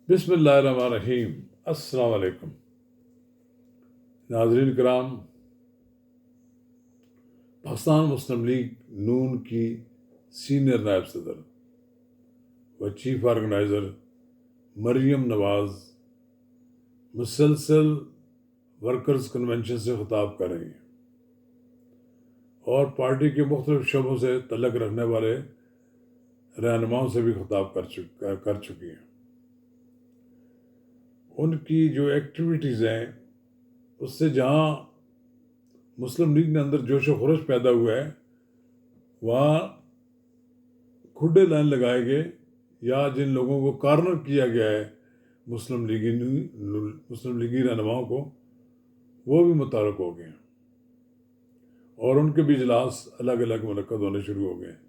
بسم اللہ الرحمن الرحیم۔ السلام علیکم ناظرین کرام۔ پاکستان مسلم لیگ نون کی سینئر نائب صدر و چیف آرگنائزر مریم نواز مسلسل ورکرز کنونشن سے خطاب کر رہی ہیں اور پارٹی کے مختلف شعبوں سے تعلق رکھنے والے رہنماؤں سے بھی خطاب کر چکی ہیں۔ ان کی جو ایکٹیویٹیز ہیں اس سے جہاں مسلم لیگ کے اندر جوش و خروش پیدا ہوا ہے، وہاں کھڈے لائن لگائے گئے یا جن لوگوں کو کارنر کیا گیا ہے مسلم لیگی رہنماؤں کو، وہ بھی متحرک ہو گئے ہیں اور ان کے بھی اجلاس الگ الگ منعقد ہونے شروع ہو گئے ہیں۔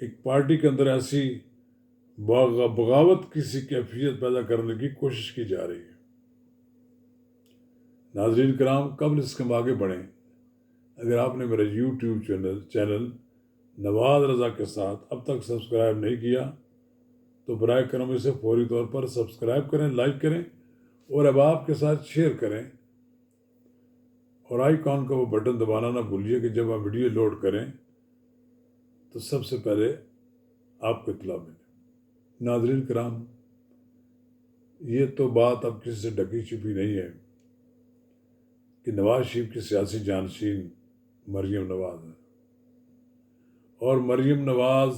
ایک پارٹی کے اندر ایسی بغاوت کسی کیفیت پیدا کرنے کی کوشش کی جا رہی ہے۔ ناظرین کرام، قبل اس کے آگے بڑھیں، اگر آپ نے میرا یوٹیوب چینل نواز رضا کے ساتھ اب تک سبسکرائب نہیں کیا تو برائے کرم اسے فوری طور پر سبسکرائب کریں، لائک کریں اور اب آپ کے ساتھ شیئر کریں، اور آئیکن کا وہ بٹن دبانا نہ بھولیے کہ جب آپ ویڈیو لوڈ کریں تو سب سے پہلے آپ کو اطلاع ملے۔ ناظرین کرام، یہ تو بات اب کسی سے ڈکی چھپی نہیں ہے کہ نواز شریف کی سیاسی جانشین مریم نواز ہے، اور مریم نواز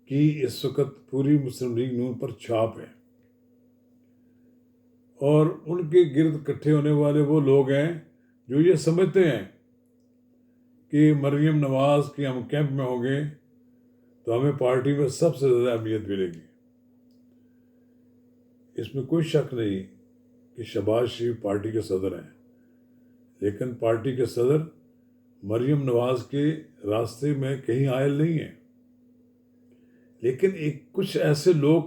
کی اس وقت پوری مسلم لیگ نون پر چھاپ ہے، اور ان کے گرد اکٹھے ہونے والے وہ لوگ ہیں جو یہ سمجھتے ہیں کہ مریم نواز کے ہم کیمپ میں ہوں گے تو ہمیں پارٹی میں سب سے زیادہ اہمیت ملے گی۔ اس میں کوئی شک نہیں کہ شہباز شریف پارٹی کے صدر ہیں، لیکن پارٹی کے صدر مریم نواز کے راستے میں کہیں حائل نہیں ہیں، لیکن کچھ ایسے لوگ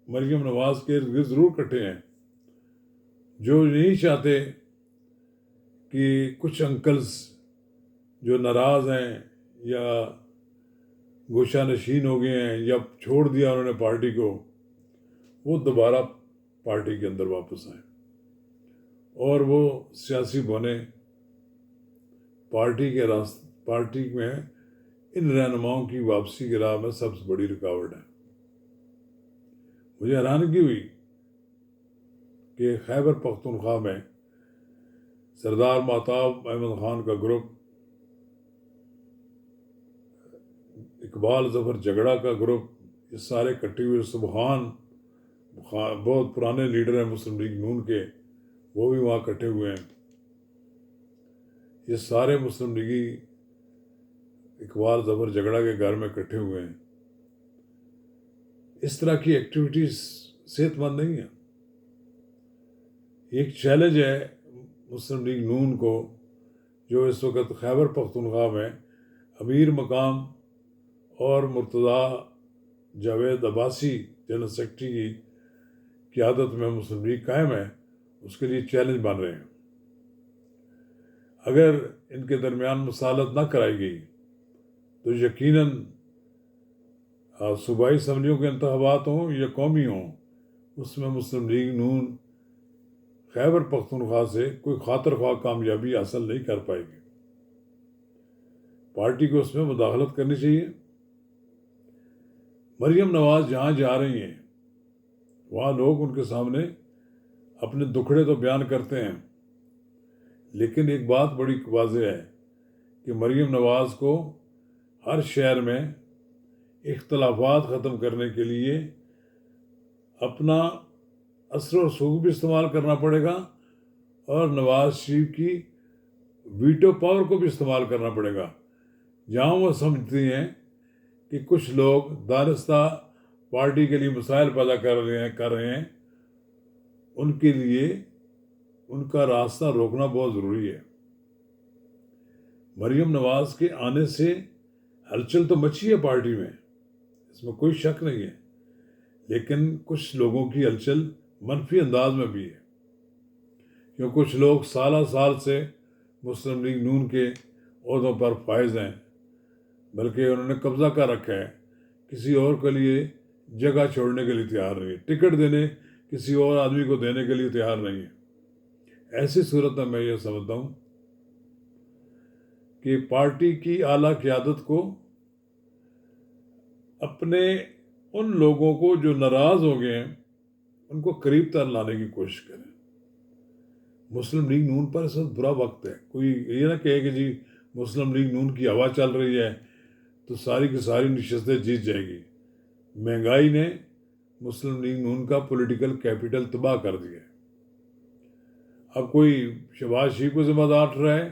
مریم نواز کے ارد گرد ضرور اکٹھے ہیں جو نہیں چاہتے کہ کچھ انکلز جو ناراض ہیں یا گوشہ نشین ہو گئے ہیں یا چھوڑ دیا انہوں نے پارٹی کو، وہ دوبارہ پارٹی کے اندر واپس آئیں اور وہ سیاسی بونے پارٹی میں ان رہنماؤں کی واپسی کی راہ میں سب سے بڑی رکاوٹ ہے۔ مجھے حیرانگی ہوئی کہ خیبر پختونخوا میں سردار مہتاب احمد خان کا گروپ، اقبال ظفر جھگڑا کا گروپ، یہ سارے اکٹھے ہوئے، سبحان بہت پرانے لیڈر ہیں مسلم لیگ نون کے، وہ بھی وہاں اکٹھے ہوئے ہیں۔ یہ سارے مسلم لیگی اقبال ظفر جھگڑا کے گھر میں اکٹھے ہوئے ہیں۔ اس طرح کی ایکٹیویٹیز صحت مند نہیں ہے۔ ایک چیلنج ہے مسلم لیگ نون کو، جو اس وقت خیبر پختونخوا میں امیر مقام اور مرتضی جاوید عباسی جنرل سیکرٹری کی قیادت میں مسلم لیگ قائم ہے، اس کے لیے چیلنج بن رہے ہیں۔ اگر ان کے درمیان مصالحت نہ کرائی گئی تو یقیناً صوبائی اسمبلیوں کے انتخابات ہوں یا قومی ہوں، اس میں مسلم لیگ نون خیبر پختونخوا سے کوئی خاطر خواہ کامیابی حاصل نہیں کر پائے گی۔ پارٹی کو اس میں مداخلت کرنی چاہیے۔ مریم نواز جہاں جا رہی ہیں وہاں لوگ ان کے سامنے اپنے دکھڑے تو بیان کرتے ہیں، لیکن ایک بات بڑی واضح ہے کہ مریم نواز کو ہر شہر میں اختلافات ختم کرنے کے لیے اپنا اثر و رسوخ بھی استعمال کرنا پڑے گا، اور نواز شریف کی ویٹو پاور کو بھی استعمال کرنا پڑے گا۔ جہاں وہ سمجھتی ہیں کہ کچھ لوگ دانستہ پارٹی کے لیے مسائل پیدا کر رہے ہیں، ان کے لیے ان کا راستہ روکنا بہت ضروری ہے۔ مریم نواز کے آنے سے ہلچل تو مچی ہے پارٹی میں، اس میں کوئی شک نہیں ہے، لیکن کچھ لوگوں کی ہلچل منفی انداز میں بھی ہے، کیونکہ کچھ لوگ سالہ سال سے مسلم لیگ نون کے عہدوں پر فائز ہیں، بلکہ انہوں نے قبضہ کر رکھا ہے، کسی اور کے لیے جگہ چھوڑنے کے لیے تیار نہیں ہے، ٹکٹ دینے کسی اور آدمی کو دینے کے لیے تیار نہیں ہے۔ ایسی صورت میں یہ سمجھتا ہوں کہ پارٹی کی اعلیٰ قیادت کو اپنے ان لوگوں کو جو ناراض ہو گئے ہیں ان کو قریب تر لانے کی کوشش کریں۔ مسلم لیگ نون پر اس وقت برا وقت ہے، کوئی یہ نہ کہے کہ جی مسلم لیگ نون کی ہوا چل رہی ہے تو ساری کی ساری نشستیں جیت جائے گی۔ مہنگائی نے مسلم لیگ نون کا پولیٹیکل کیپٹل تباہ کر دیا ہے۔ اب کوئی شہباز شریف کو ذمہ دار ٹھہرائے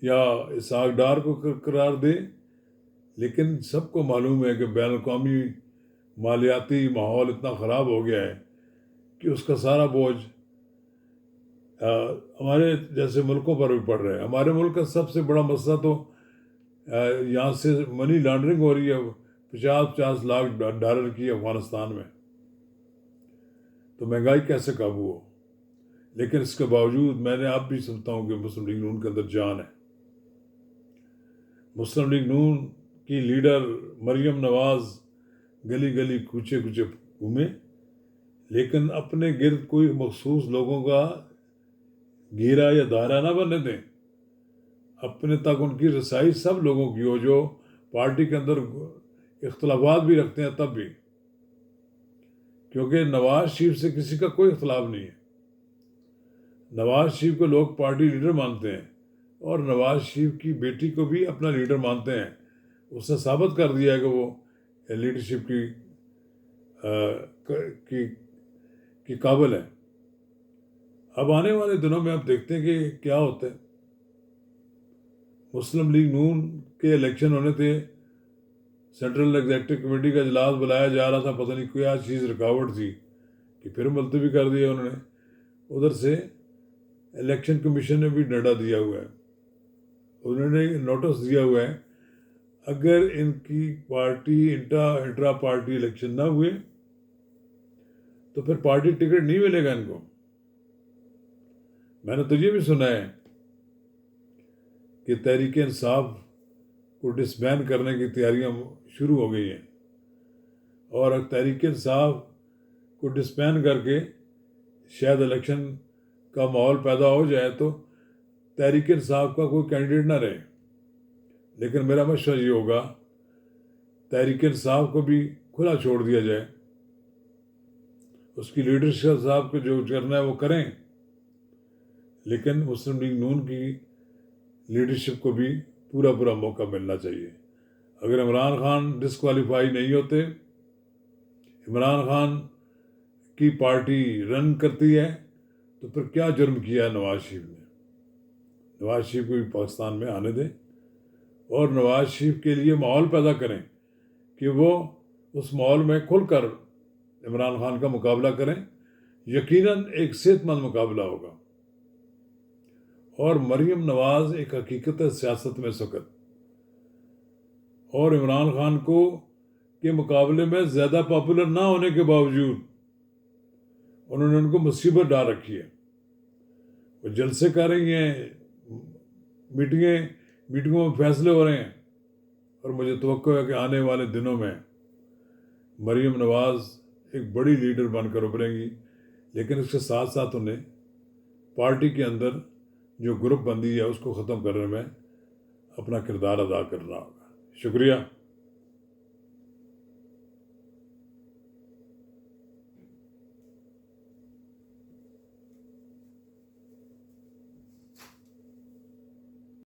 یا اسحاق ڈار کو قرار دے، لیکن سب کو معلوم ہے کہ بین الاقوامی مالیاتی ماحول اتنا خراب ہو گیا ہے کہ اس کا سارا بوجھ ہمارے جیسے ملکوں پر بھی پڑ رہا ہے۔ ہمارے ملک کا سب سے بڑا مسئلہ تو یہاں سے منی لانڈرنگ ہو رہی ہے 50 لاکھ ڈالر کی افغانستان میں، تو مہنگائی کیسے قابو ہو؟ لیکن اس کے باوجود میں نے اب بھی سمجھتا ہوں کہ مسلم لیگ نون کے اندر جان ہے۔ مسلم لیگ نون کی لیڈر مریم نواز گلی گلی کوچے کوچے گھومے، لیکن اپنے گرد کوئی مخصوص لوگوں کا گھیرا یا دائرہ نہ بننے دیں۔ اپنے تک ان کی رسائی سب لوگوں کی ہو جو پارٹی کے اندر اختلافات بھی رکھتے ہیں تب بھی، کیونکہ نواز شریف سے کسی کا کوئی اختلاف نہیں ہے۔ نواز شریف کو لوگ پارٹی لیڈر مانتے ہیں اور نواز شریف کی بیٹی کو بھی اپنا لیڈر مانتے ہیں۔ اس نے ثابت کر دیا ہے کہ وہ لیڈرشپ کی قابل ہے۔ اب آنے والے دنوں میں آپ دیکھتے ہیں کہ کیا ہوتا ہے۔ مسلم لیگ نون کے الیکشن ہونے تھے، سینٹرل ایگزیکٹو کمیٹی کا اجلاس بلایا جا رہا تھا، پتہ نہیں کیا چیز رکاوٹ تھی کہ پھر ملتوی کر دیا انہوں نے۔ ادھر سے الیکشن کمیشن نے بھی ڈنڈا دیا ہوا ہے، انہوں نے نوٹس دیا ہوا ہے اگر ان کی پارٹی انٹرا پارٹی الیکشن نہ ہوئے تو پھر پارٹی ٹکٹ نہیں ملے گا ان کو۔ میں نے تو یہ بھی سنا ہے کہ تحریک انصاف کو ڈسبینڈ کرنے کی تیاریاں شروع ہو گئی ہیں، اور اگر تحریک انصاف کو ڈسبینڈ کر کے شاید الیکشن کا ماحول پیدا ہو جائے تو تحریک انصاف کا کوئی کینڈیڈیٹ نہ رہے۔ لیکن میرا مشورہ یہ ہوگا تحریک انصاف کو بھی کھلا چھوڑ دیا جائے، اس کی لیڈرشپ صاحب کو جو کرنا ہے وہ کریں، لیکن مسلم لیگ نون کی لیڈرشپ کو بھی پورا موقع ملنا چاہیے۔ اگر عمران خان ڈسکوالیفائی نہیں ہوتے، عمران خان کی پارٹی رن کرتی ہے، تو پھر کیا جرم کیا ہے نواز شریف نے؟ نواز شریف کو بھی پاکستان میں آنے دیں اور نواز شریف کے لیے ماحول پیدا کریں کہ وہ اس ماحول میں کھل کر عمران خان کا مقابلہ کریں۔ یقیناً ایک صحت مند مقابلہ ہوگا، اور مریم نواز ایک حقیقت ہے سیاست میں سکت، اور عمران خان کو کے مقابلے میں زیادہ پاپولر نہ ہونے کے باوجود انہوں نے ان کو مصیبت ڈال رکھی ہے۔ وہ جلسے کر رہی ہیں، میٹنگوں میں فیصلے ہو رہے ہیں، اور مجھے توقع ہے کہ آنے والے دنوں میں مریم نواز ایک بڑی لیڈر بن کر ابھریں گی، لیکن اس کے ساتھ ساتھ انہیں پارٹی کے اندر جو گروپ بندی ہے اس کو ختم کرنے میں اپنا کردار ادا کرنا ہوگا۔ شکریہ۔